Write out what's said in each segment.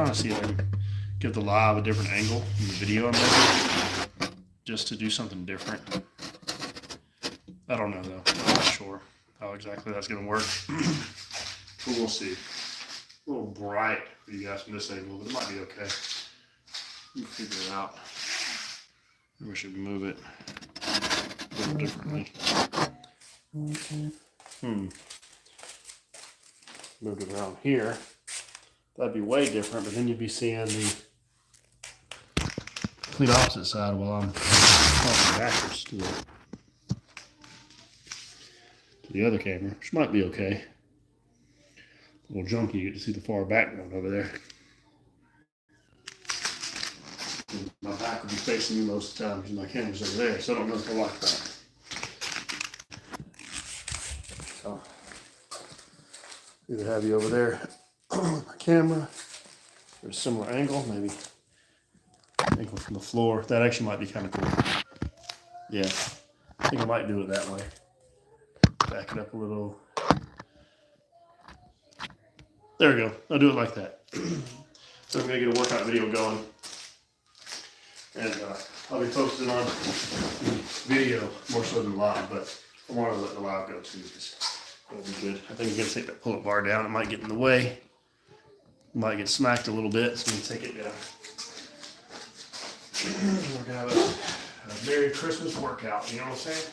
trying to see if I can give the live a different angle in the video I'm making, just to do something different. I don't know though. I'm not sure how exactly that's going to work. But we'll see. A little bright for you guys from this angle, but it might be okay. We'll figure it out. Maybe I should move it a little differently. Moved it around here. That'd be way different, but then you'd be seeing the complete opposite side while I'm talking backwards to the other camera, which might be okay. A little junky, you get to see the far background over there. My back would be facing me most of the time because my camera's over there, so I don't know if I like that. So, either have you over there with my camera, or a similar angle, maybe angle from the floor. That actually might be kind of cool. Yeah, I think I might do it that way. Back it up a little. There we go. I'll do it like that. So I'm going to get a workout video going. And I'll be posting on video more so than live, but I want to let the live go too because it'll be good. I think I'm going to take that pull-up bar down. It might get in the way. It might get smacked a little bit, so I'm going to take it down. We're going to have a Merry Christmas workout, you know what I'm saying?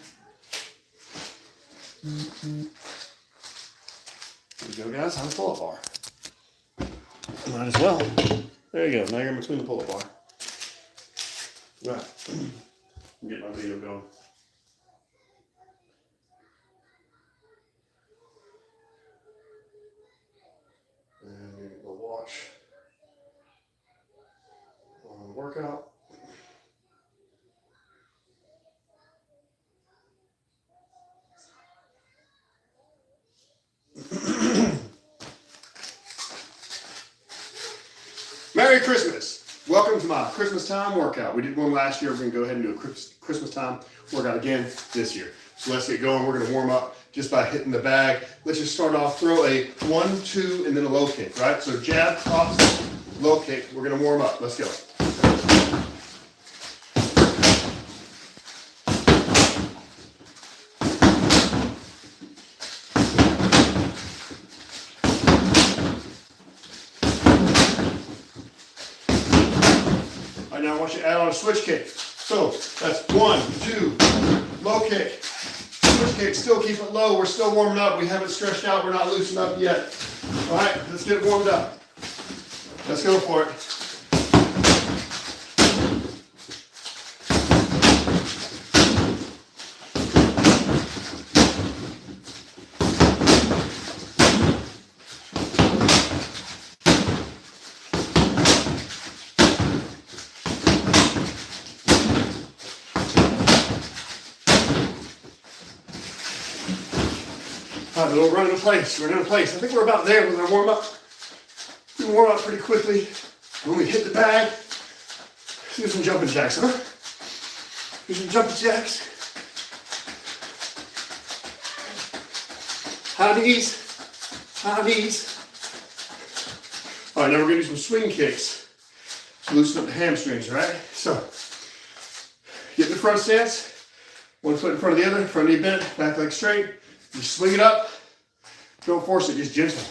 There you go, guys. On the pull-up bar. Might as well. There you go. Now you're in between the pull-up bar. Right. I'm getting my video going. And we'll watch on the workout. Merry Christmas! Welcome to my Christmas time workout. We did one last year. We're going to go ahead and do a Christmas time workout again this year. So let's get going. We're going to warm up just by hitting the bag. Let's just start off, throw a 1, 2, and then a low kick, right? So jab, cross, low kick. We're going to warm up. Let's go. Now I want you to add on a switch kick. So that's 1, 2, low kick, switch kick. Still keep it low. We're still warming up. We haven't stretched out. We're not loosened up yet. All right, let's get it warmed up. Let's go for it. All right, we'll run into place. We're in place. I think we're about there with our warm up. We warm up pretty quickly. When we hit the bag, let's do some jumping jacks, huh? Do some jumping jacks. High knees. High knees. All right, now we're gonna do some swing kicks to loosen up the hamstrings, right? So, get in the front stance. One foot in front of the other, front knee bent, back leg straight. Just swing it up. Don't force it, just gentle.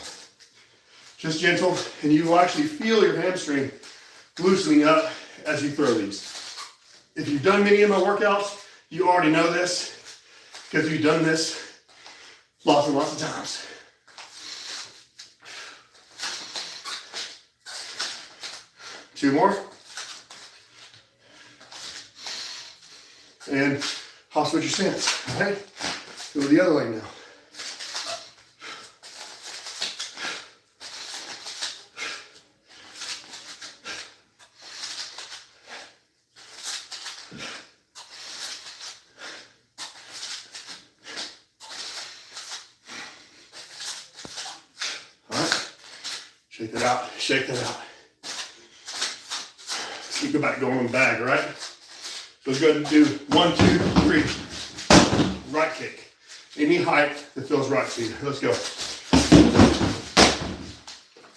Just gentle, and you will actually feel your hamstring loosening up as you throw these. If you've done many of my workouts, you already know this because you've done this lots and lots of times. Two more. And I'll switch your stance, all right? Go the other way now. All right, shake that out, shake that out. Let's keep the back going on the bag, all right? So let's go ahead and do 1, 2, 3. Right kick. Any height that feels right to you. Let's go.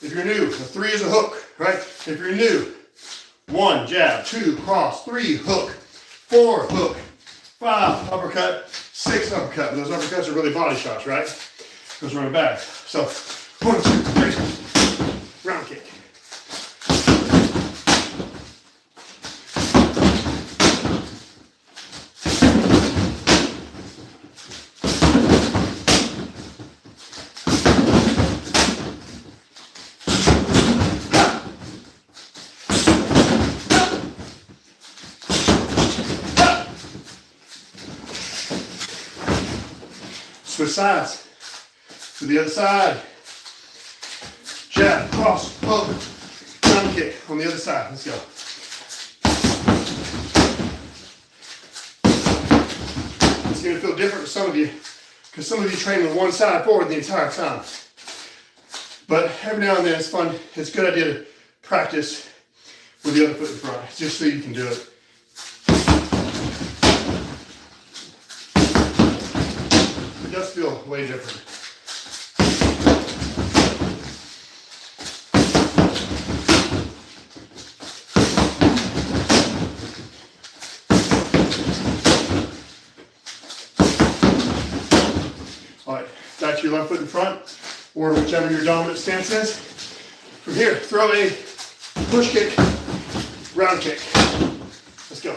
If you're new, the 3 is a hook, right? If you're new, 1, jab, 2, cross, 3, hook, 4, hook, 5, uppercut, 6, uppercut. And those uppercuts are really body shots, right? Goes running back. So, 1, 2, 3, round kick. Switch sides. To the other side. Jab, cross, hook, round kick on the other side. Let's go. It's going to feel different for some of you because some of you train with one side forward the entire time. But every now and then it's fun. It's a good idea to practice with the other foot in front just so you can do it. It does feel way different. All right, back to your left foot in front, or whichever your dominant stance is. From here, throw a push kick, round kick. Let's go.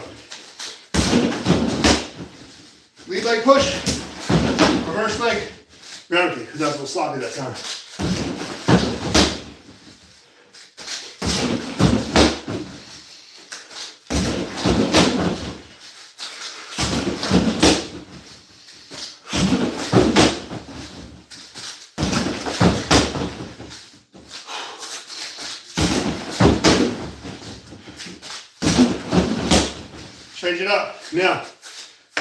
Lead leg push. Reverse leg, round kick, because that was a little sloppy that time. Change it up. Now,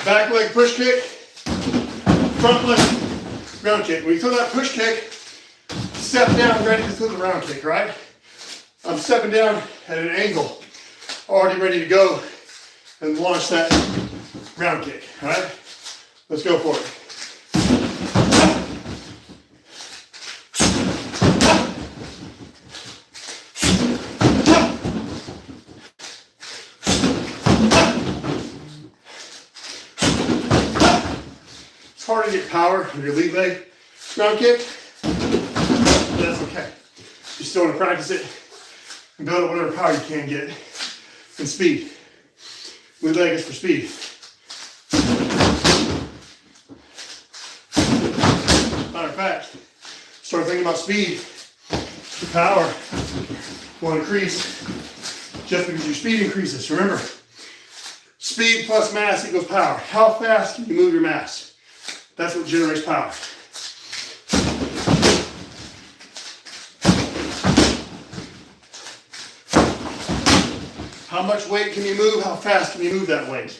back leg push kick. Front leg, round kick. When you throw that push kick, step down, ready to throw the round kick, right? I'm stepping down at an angle, already ready to go and launch that round kick, all right? Let's go for it. It's hard to get power with your lead leg round kick, but that's okay. You still want to practice it and build up whatever power you can get and speed. Lead leg is for speed. Matter of fact, start thinking about speed. Your power will increase just because your speed increases. Remember, speed plus mass equals power. How fast can you move your mass? That's what generates power. How much weight can you move? How fast can you move that weight?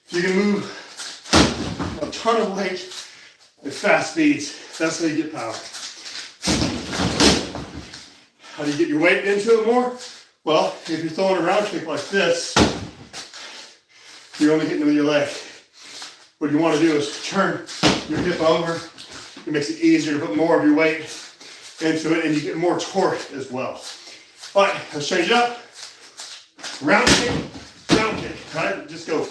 If you can move a ton of weight at fast speeds, that's how you get power. How do you get your weight into it more? Well, if you're throwing a round kick like this, you're only hitting it with your leg. What you want to do is turn your hip over. It makes it easier to put more of your weight into it, and you get more torque as well. All right, let's change it up. Round kick, round kick. All right, just go.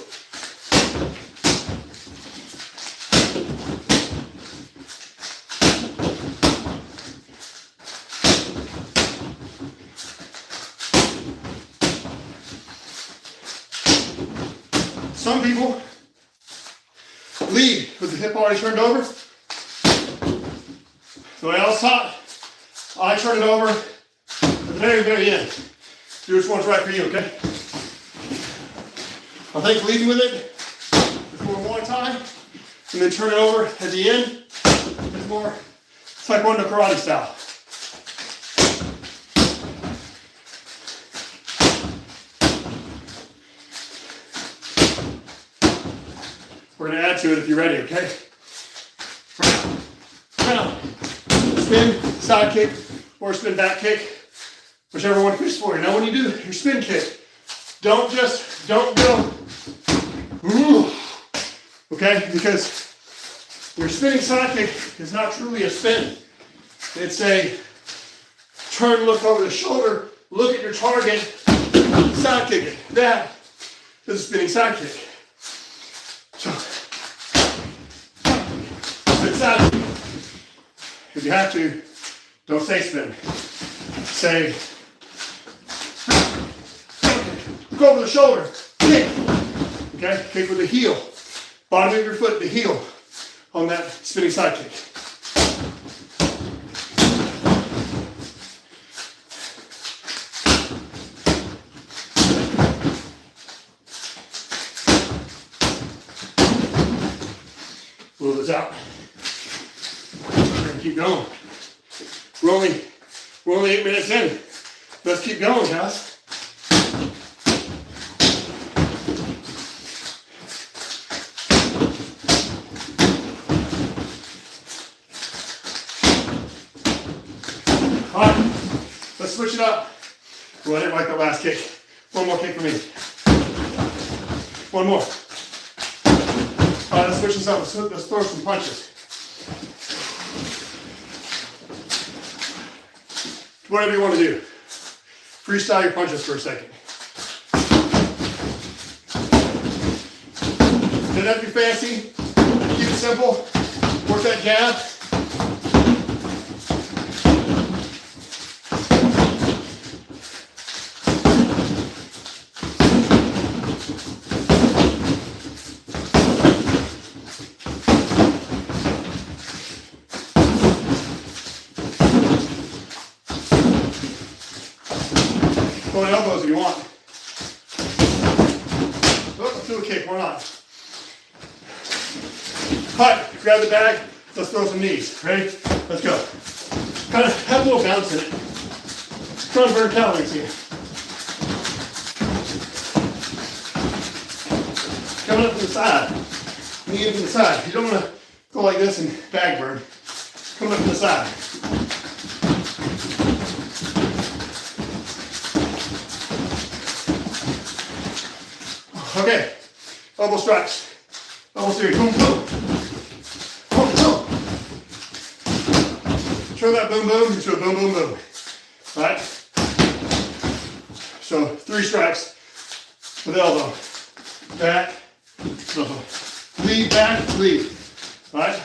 Some people lead with the hip already turned over. The way I was taught, I turn it over at the very, very end. Do which one's right for you, okay? I think leading with it is more Muay Thai, and then turn it over at the end is more Taekwondo karate style. We're going to add to it if you're ready, okay? Round, spin, side kick, or spin back kick, whichever one fits for you. Now when you do your spin kick, don't go, ooh, okay? Because your spinning side kick is not truly a spin. It's a turn, look over the shoulder, look at your target, side kick it. That is a spinning side kick. So, spin side kick. If you have to, don't say spin. Say, go over the shoulder, kick. Okay, kick with the heel. Bottom of your foot, the heel on that spinning side kick. Pull this out. We're gonna keep going. We're only 8 minutes in. Let's keep going, guys. All right, let's switch it up. Well, I didn't like that last kick. One more kick for me. One more. All right, let's switch this up. Let's throw some punches. Whatever you want to do. Freestyle your punches for a second. Doesn't have to be fancy. Keep it simple. Work that jab. Throw elbows if you want. Oh, let's do a kick, why not? All right, grab the bag, let's throw some knees. Ready? Let's go. Kind of have a little bounce in it. Trying to burn calories here. Coming up from the side. Knee in from the side. You don't want to go like this and bag burn. Coming up from the side. Okay, elbow strikes. Elbow series. Boom, boom. Boom, boom. Turn that boom, boom into a boom, boom, boom. All right? So 3 strikes with elbow. Back, elbow. Lead, back, lead. All right?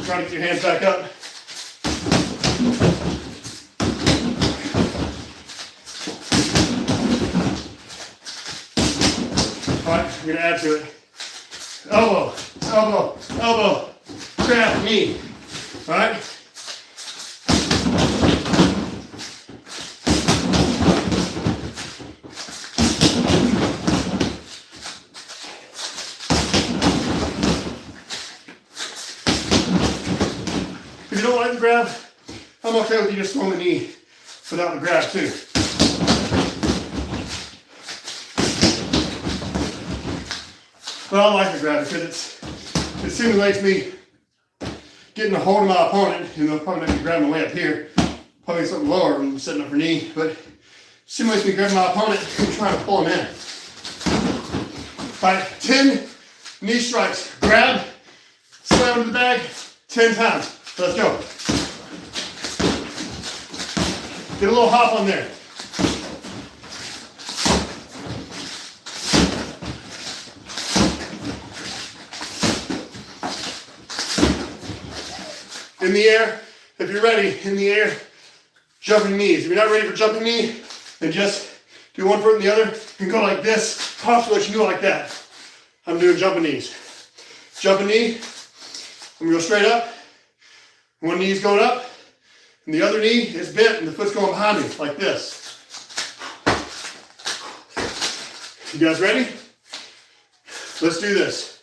Try to get your hands back up. I'm going to add to it. Elbow, elbow, elbow, grab, knee. All right? If you don't like the grab, I'm okay with you just throwing the knee without the grab too. But I like the grab because it simulates me getting a hold of my opponent, and they'll probably make me grab my way up here, probably something lower when I'm setting up for knee, but it simulates me grabbing my opponent and trying to pull him in. All right, 10 knee strikes. Grab, slam into the bag, 10 times. Let's go. Get a little hop on there. In the air, if you're ready, in the air, jumping knees. If you're not ready for jumping knee, then just do one foot and the other. You can go like this, postulate, you can go like that. I'm doing jumping knees. Jumping knee, I'm gonna go straight up. One knee's going up, and the other knee is bent, and the foot's going behind me, like this. You guys ready? Let's do this.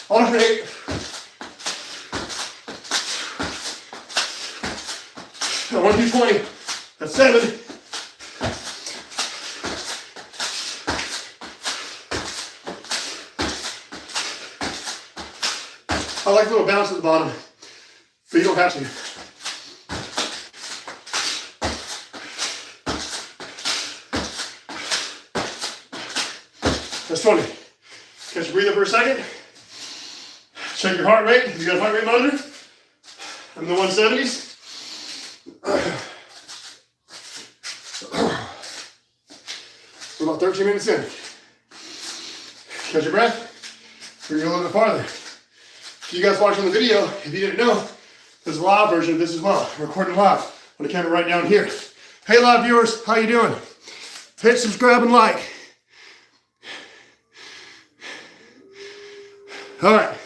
Alternate. 1, 2, 20. That's 7. I like a little bounce at the bottom, but you don't have to. That's 20. Catch your breather for a second. Check your heart rate. If you got a heart rate monitor, I'm in the 170s. We're about 13 minutes in. Catch your breath. We're going to go a little bit farther. If you guys watching the video, if you didn't know, there's a live version of this as well. I'm recording live on the camera right down here. Hey live viewers, how you doing? Hit subscribe and like. All right.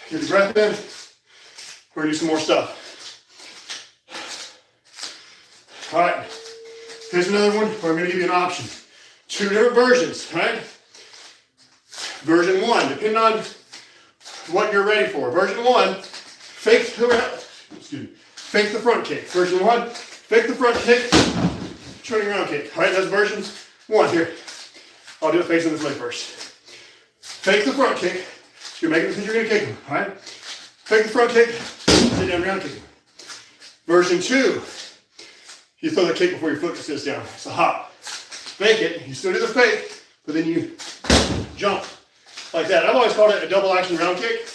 Get the breath in. We're gonna do some more stuff. All right. Here's another one where I'm gonna give you an option. 2 different versions, all right? Version 1, depending on what you're ready for. Version 1, fake the front kick. Version 1, fake the front kick, turning around kick. All right, that's version 1. Here, I'll do it facing this leg first. Fake the front kick. You're making it because you're going to kick them, all right? Fake the front kick, sit down, round kick. Version 2, you throw the kick before your foot sits down. It's a hop. Fake it, you still do the fake, but then you jump like that. I've always called it a double action round kick,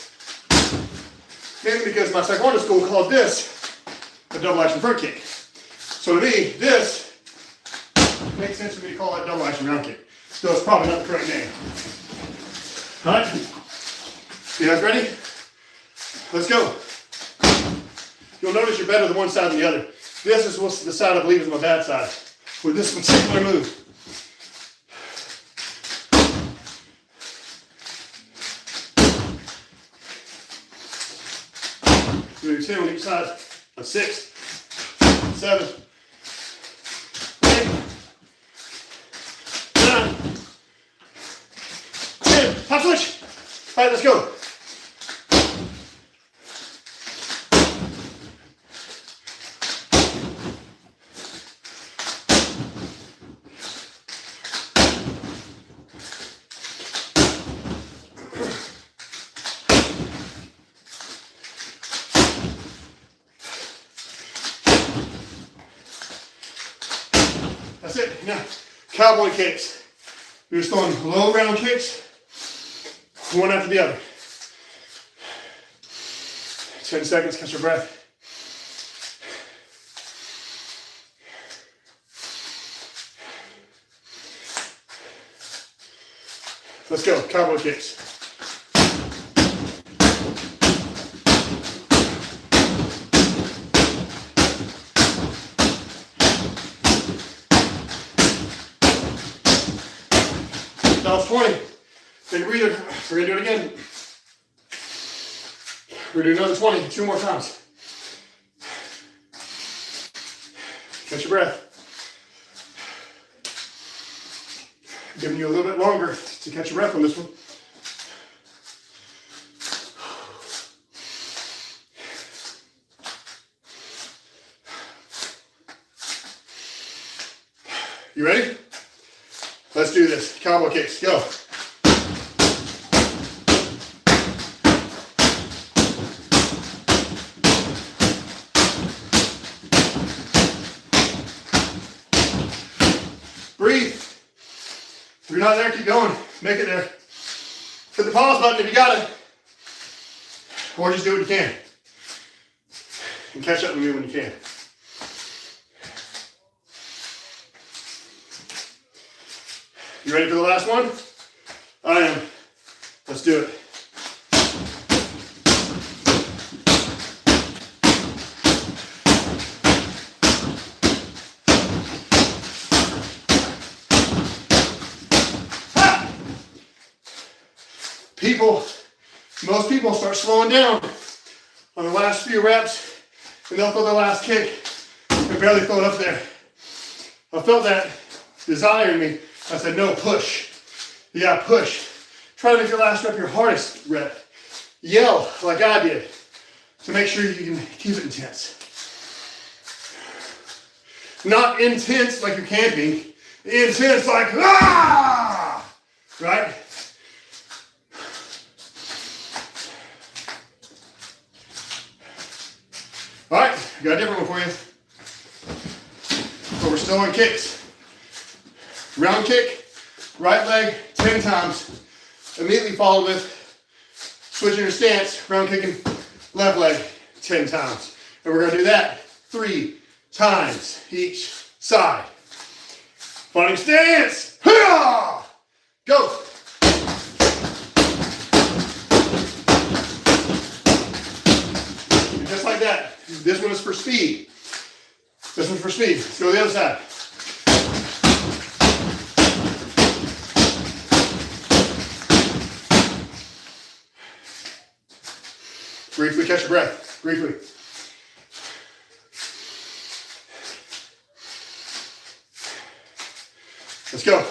mainly because my taekwondo school called this a double action front kick. So to me, this makes sense for me to call it double action round kick. So it's probably not the correct name. All right, you guys ready? Let's go. You'll notice you're better than one side than the other. This is what's the side I believe is my bad side with this particular move. We're doing 10 on each side. A 6, 7, 8, 9, 10. Hop switch. All right, let's go. That's it. Now, cowboy kicks. You're just throwing low round kicks, one after the other. 10 seconds, catch your breath. Let's go, cowboy kicks. That was 20. Take a breather. We're gonna do it again. We're gonna do another 20, 2 more times. Catch your breath. Giving you a little bit longer to catch your breath on this one. You ready? Let's do this. Cowboy kicks. Go. Breathe. If you're not there, keep going. Make it there. Hit the pause button if you got it. Or just do what you can. And catch up with me when you can. You ready for the last one? I am. Let's do it. Ha! Most people start slowing down on the last few reps and they'll throw their last kick and barely throw it up there. I felt that desire in me. I said, no, push. You gotta push. Try to make your last rep your hardest rep. Yell like I did to make sure you can keep it intense. Not intense like you can be. Intense like, ah! Right? All right, got a different one for you. But we're still on kicks. Round kick, right leg, 10 times. Immediately followed with switching your stance, round kicking left leg 10 times. And we're gonna do that 3 times each side. Fighting stance, go. And just like that. This one is for speed. This one's for speed. Let's go to the other side. Briefly catch your breath. Briefly. Let's go.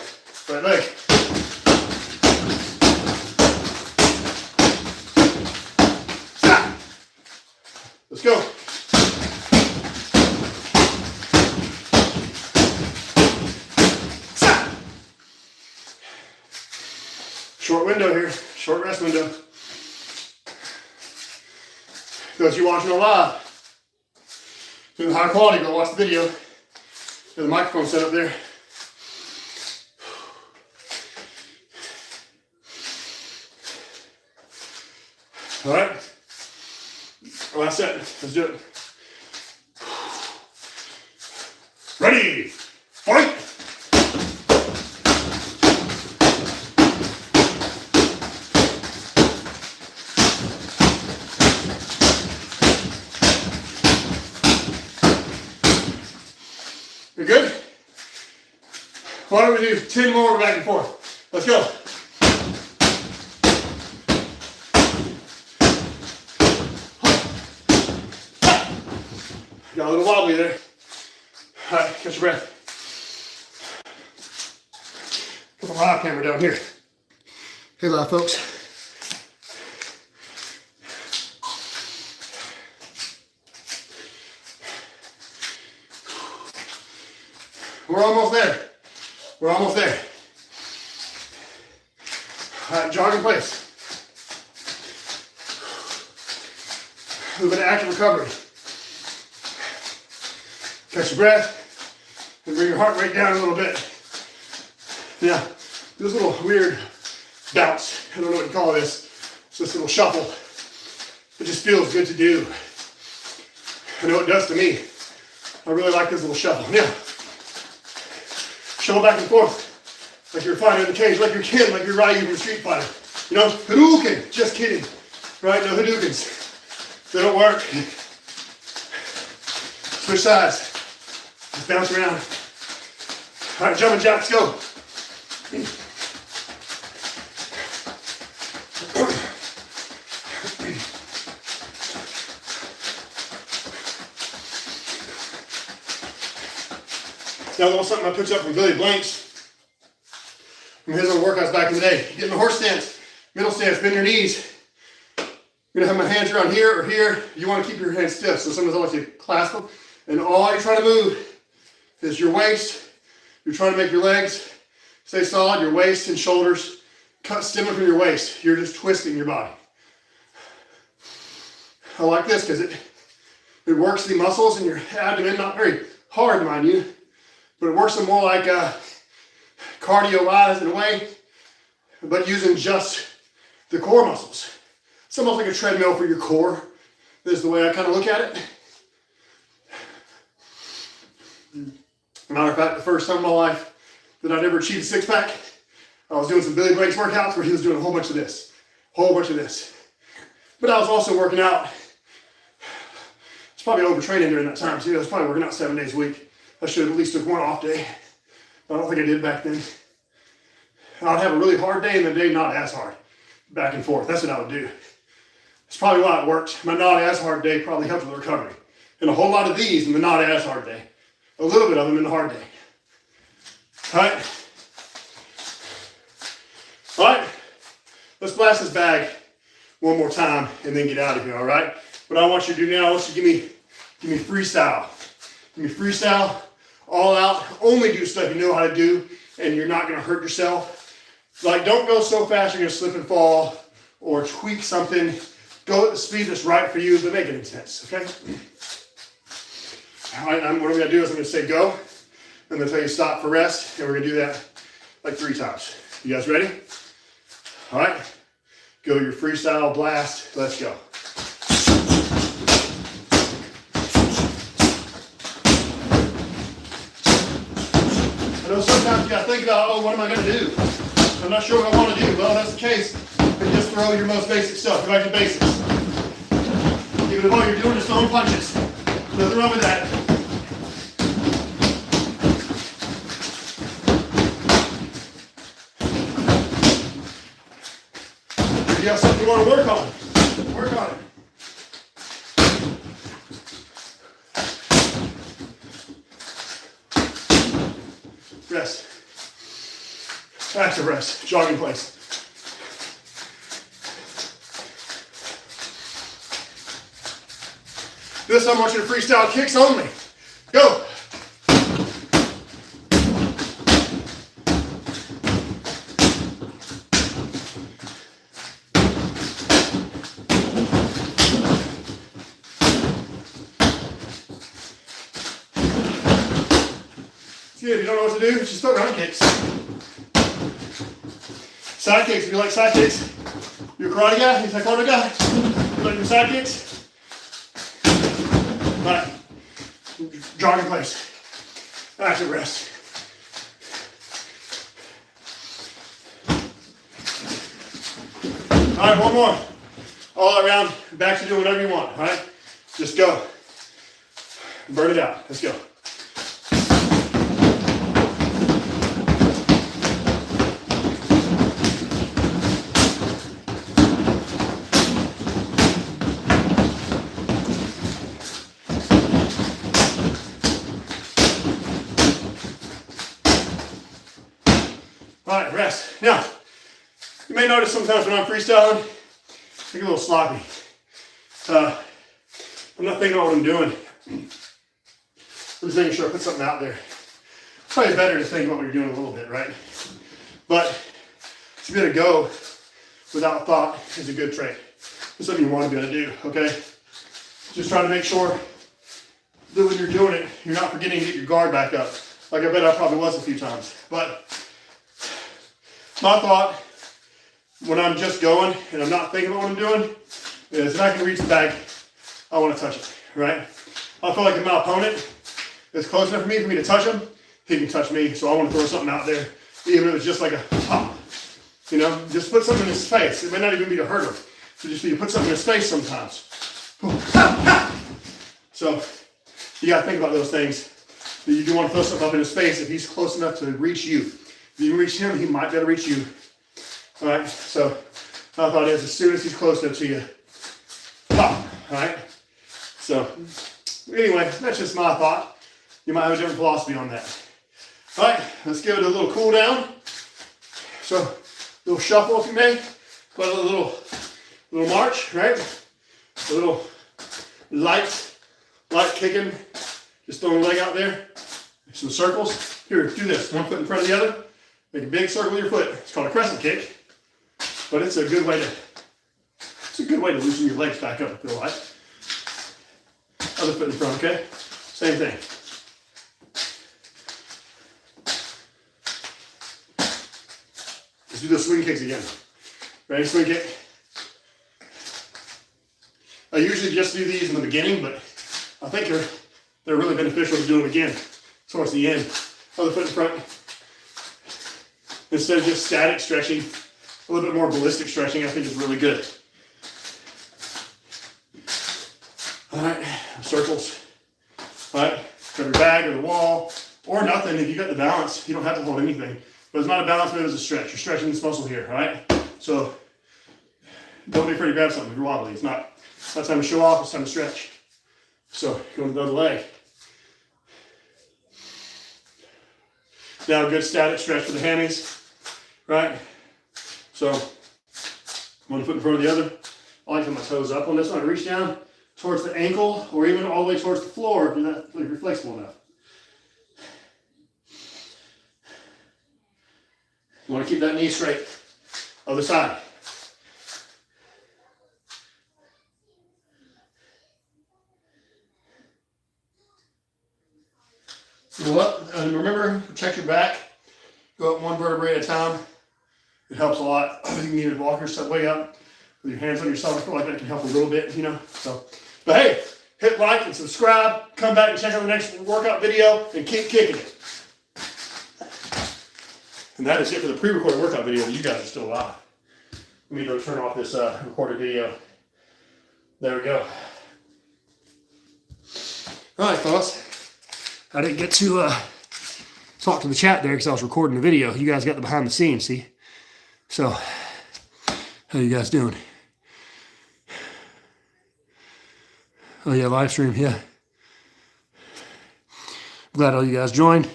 Right leg. Stop. Let's go. Stop. Short window here. Short rest window. Those of you watching it live, doing high quality, go watch the video. There's a microphone set up there. All right, last set, let's do it. Ready, fight! You're good? Why don't we do 10 more back and forth? Let's go. Got a little wobbly there. All right, catch your breath. Put the live camera down here. Hey, live folks. We're almost there. We're almost there. All right, jog in place. A little bit of active recovery. Catch your breath and bring your heart rate down a little bit. Yeah, this little weird bounce. I don't know what you call this. It's this little shuffle. It just feels good to do. I know it does to me. I really like this little shuffle. Yeah. Shuffle back and forth. Like you're fighting in the cage, like you're Ken, like you're Ryu from Street Fighter. You know, Hadouken. Just kidding. Right? No Hadoukens. They don't work. Switch sides. Just bounce around. All right, jumping jacks, go. Now a little something I picked up from Billy Blanks from his own workouts back in the day. Get in the horse stance, middle stance, bend your knees. I'm gonna have my hands around here or here. You wanna keep your hands stiff, so sometimes I want you to clasp them. And all you're trying to move is your waist. You're trying to make your legs stay solid, your waist and shoulders stemming from your waist. You're just twisting your body. I like this because it works the muscles in your abdomen, not very hard, mind you, but it works them more like cardio-wise in a way, but using just the core muscles. It's almost like a treadmill for your core. This is the way I kind of look at it. Matter of fact, the first time in my life that I'd ever achieved a six-pack, I was doing some Billy Blanks workouts where he was doing a whole bunch of this. But I was also working out. I was probably overtraining during that time too. I was probably working out 7 days a week. I should have at least took one off day. I don't think I did back then. I'd have a really hard day and the day not as hard. Back and forth. That's what I would do. That's probably why it worked. My not as hard day probably helped with recovery. And a whole lot of these in the not as hard day. A little bit of them in the hard day. All right. All right. Let's blast this bag one more time and then get out of here, all right? What I want you to do now, I want you to give me freestyle. Give me freestyle, all out. Only do stuff you know how to do and you're not gonna hurt yourself. Like, don't go so fast you're gonna slip and fall or tweak something. Go at the speed that's right for you, but make it intense, okay? All right, what I'm gonna do is I'm gonna say go. I'm gonna tell you stop for rest, and we're gonna do that like 3 times. You guys ready? All right, go your freestyle blast. Let's go. I know sometimes you gotta think about, oh, what am I gonna do? I'm not sure what I want to do. Well, if that's the case, then just throw your most basic stuff. Go back to basics. Even if all you're doing is throwing punches. Nothing wrong with that. If you have something you want to work on it. Rest. Active rest. Jogging place. This time I want you to freestyle kicks only. Go. See, if you don't know what to do, just throw ground kicks. Side kicks, if you like side kicks, you're a karate guy, you're a taekwondo guy, you like your side kicks. All right, jogging place, active rest. All right, one more. All around, back to doing whatever you want, all right? Just go. Burn it out, let's go. All right, rest. Now, you may notice sometimes when I'm freestyling, I get a little sloppy. I'm not thinking about what I'm doing. I'm just making sure I put something out there. It's probably better to think about what you're doing a little bit, right? But to be able to go without thought is a good trait. It's something you want to be able to do, okay? Just trying to make sure that when you're doing it, you're not forgetting to get your guard back up. Like I bet I probably was a few times. But my thought when I'm just going and I'm not thinking about what I'm doing is if I can reach the bag, I want to touch it, right? I feel like if my opponent is close enough for me to touch him, he can touch me. So I want to throw something out there, even if it's just like a pop. You know, just put something in his face. It may not even be to hurt him. So just you put something in his face sometimes. So you got to think about those things. You do want to throw something up in his face if he's close enough to reach you. If you reach him, he might be able to reach you. All right, so my thought is as soon as he's close enough to you, pop, all right? So anyway, that's just my thought. You might have a different philosophy on that. All right, let's give it a little cool down. So a little shuffle if you may, but a little march, right? A little light kicking, just throwing a leg out there. Some circles. Here, do this. One foot in front of the other. Make a big circle with your foot. It's called a crescent kick, but it's a good way to loosen your legs back up, I feel like. Other foot in front, okay? Same thing. Let's do those swing kicks again. Ready? Swing kick. I usually just do these in the beginning, but I think they're really beneficial to do them again towards the end. Other foot in front. Instead of just static stretching, a little bit more ballistic stretching I think is really good. All right, circles. All right, grab your bag or the wall or nothing. If you got the balance, you don't have to hold anything. But it's not a balance move, it's a stretch. You're stretching this muscle here, all right? So don't be afraid to grab something if you're wobbly. It's not time to show off, it's time to stretch. So go to the other leg. Now a good static stretch for the hammies, right? So one foot in front of the other. I like to put my toes up on this one. I reach down towards the ankle or even all the way towards the floor if you're flexible enough. You want to keep that knee straight. Other side. Go up, and remember, protect your back. Go up one vertebrae at a time. It helps a lot. You can even walk yourself way up with your hands on your stomach. I feel like that can help a little bit, you know. So, but hey, hit like and subscribe. Come back and check out the next workout video and keep kicking it. And that is it for the pre-recorded workout video. You guys are still alive. Let me go turn off this recorded video. There we go. All right, fellas. I didn't get to talk to the chat there because I was recording the video. You guys got the behind the scenes, see? So, how you guys doing? Oh yeah, live stream, yeah. Glad all you guys joined.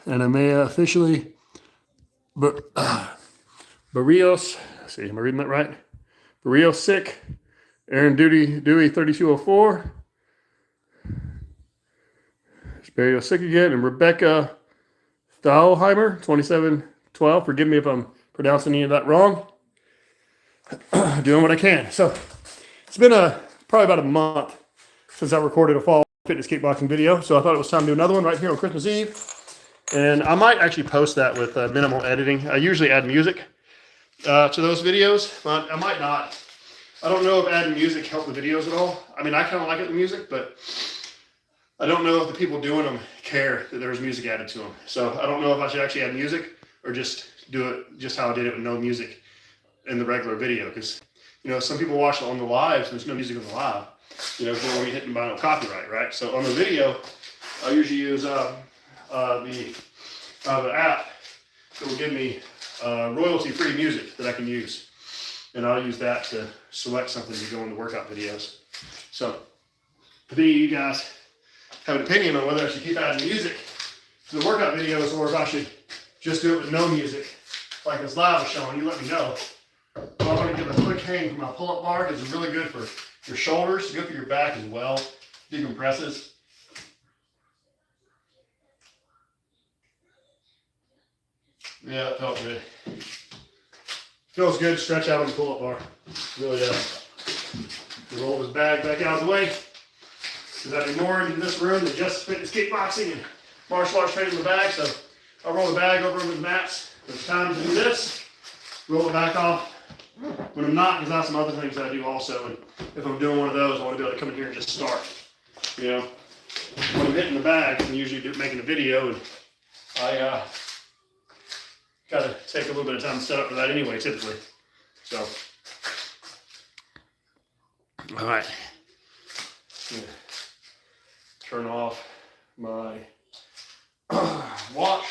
And I may officially, Barrios, let's see, am I reading that right? Barrios sick. Aaron Dewey 3204. Barrios sick again. And Rebecca Thalheimer 2712. Forgive me if I'm pronouncing any of that wrong. Doing what I can. So it's been probably about a month since I recorded a fall fitness kickboxing video. So I thought it was time to do another one right here on Christmas Eve. And I might actually post that with minimal editing. I usually add music to those videos, but I might not. I don't know if adding music helped the videos at all. I mean, I kind of like it, the music, but I don't know if the people doing them care that there's music added to them. So I don't know if I should actually add music or just do it just how I did it with no music in the regular video. Because, you know, some people watch it on the lives and there's no music on the live. You know, before we hit by no copyright, right? So on the video, I usually use the app that will give me royalty-free music that I can use. And I'll use that to select something to go in the workout videos. So, if any of you guys have an opinion on whether I should keep adding music to the workout videos or if I should just do it with no music, like this live is showing, you let me know. But I'm going to give a quick hang for my pull-up bar because it's really good for your shoulders, good for your back as well, decompresses. Yeah, that felt good. Feels good, stretch out on the pull-up bar. Really does. Roll his bag back out of the way. Because I've been more into this room than just fitness kickboxing and martial arts training in the bag. So I'll roll the bag over with the mats. When it's time to do this, roll it back off. When I'm not, because I have some other things that I do also. And if I'm doing one of those, I want to be able to come in here and just start. You know, when I'm hitting the bag, I'm usually making a video, and I got to take a little bit of time to set up for that anyway, typically. So, all right. Turn off my watch.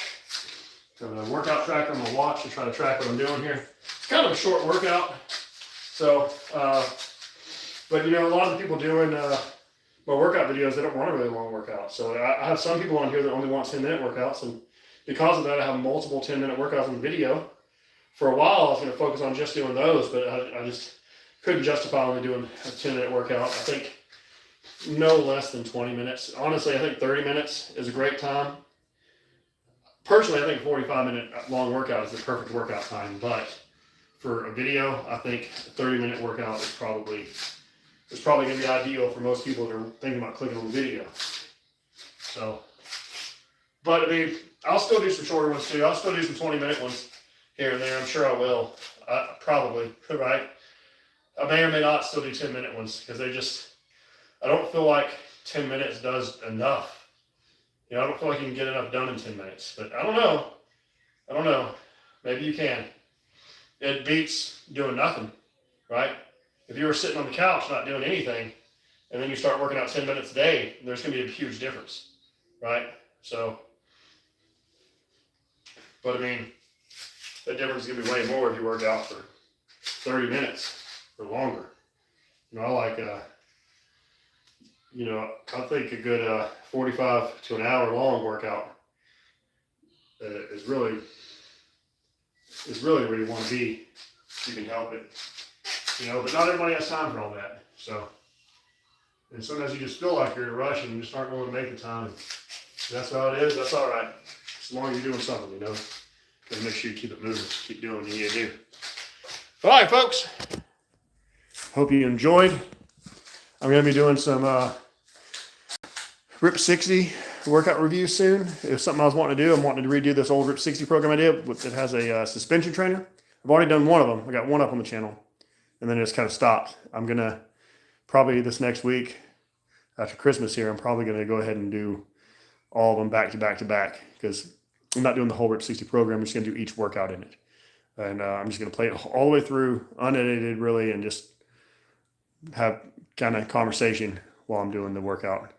Got a workout tracker on my watch to try to track what I'm doing here. It's kind of a short workout. So, but you know, a lot of the people doing my workout videos, they don't want a really long workout. So I have some people on here that only want 10-minute workouts, and because of that, I have multiple 10-minute workouts on the video. For a while, I was going to focus on just doing those, but I just couldn't justify only doing a 10-minute workout. I think no less than 20 minutes. Honestly, I think 30 minutes is a great time. Personally, I think a 45-minute long workout is the perfect workout time, but for a video, I think a 30-minute workout is probably going to be ideal for most people that are thinking about clicking on the video. So, but I mean, I'll still do some shorter ones too. I'll still do some 20-minute ones here and there. I'm sure I will. Probably, right? I may or may not still do 10-minute ones because I don't feel like 10 minutes does enough. You know, I don't feel like you can get enough done in 10 minutes. But I don't know. Maybe you can. It beats doing nothing, right? If you were sitting on the couch not doing anything, and then you start working out 10 minutes a day, there's going to be a huge difference, right? So, but I mean, that difference is going to be way more if you work out for 30 minutes or longer. You know, I like, you know, I think a good 45 to an hour long workout is really where you want to be if you can help it. You know, but not everybody has time for all that. So, and sometimes you just feel like you're in a rush and you just aren't willing to make the time. If that's how it is, that's all right. As long as you're doing something, you know. Gotta make sure you keep it moving, keep doing what you need to do. All right, folks. Hope you enjoyed. I'm going to be doing some Rip 60 workout review soon. It's something I was wanting to do. I'm wanting to redo this old Rip 60 program I did. It has a suspension trainer. I've already done one of them. I got one up on the channel, and then it just kind of stopped. I'm going to probably this next week, after Christmas here, I'm probably going to go ahead and do all of them back to back to back, because I'm not doing the whole Rip 60 program. I'm just going to do each workout in it. And I'm just going to play it all the way through, unedited really, and just have kind of conversation while I'm doing the workout.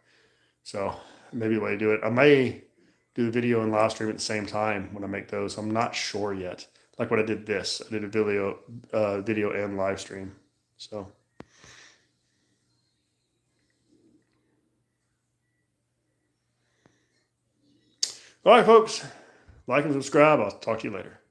So maybe the way to do it. I may do the video and live stream at the same time when I make those. I'm not sure yet. Like what I did this. I did a video and live stream. So. All right, folks. Like and subscribe. I'll talk to you later.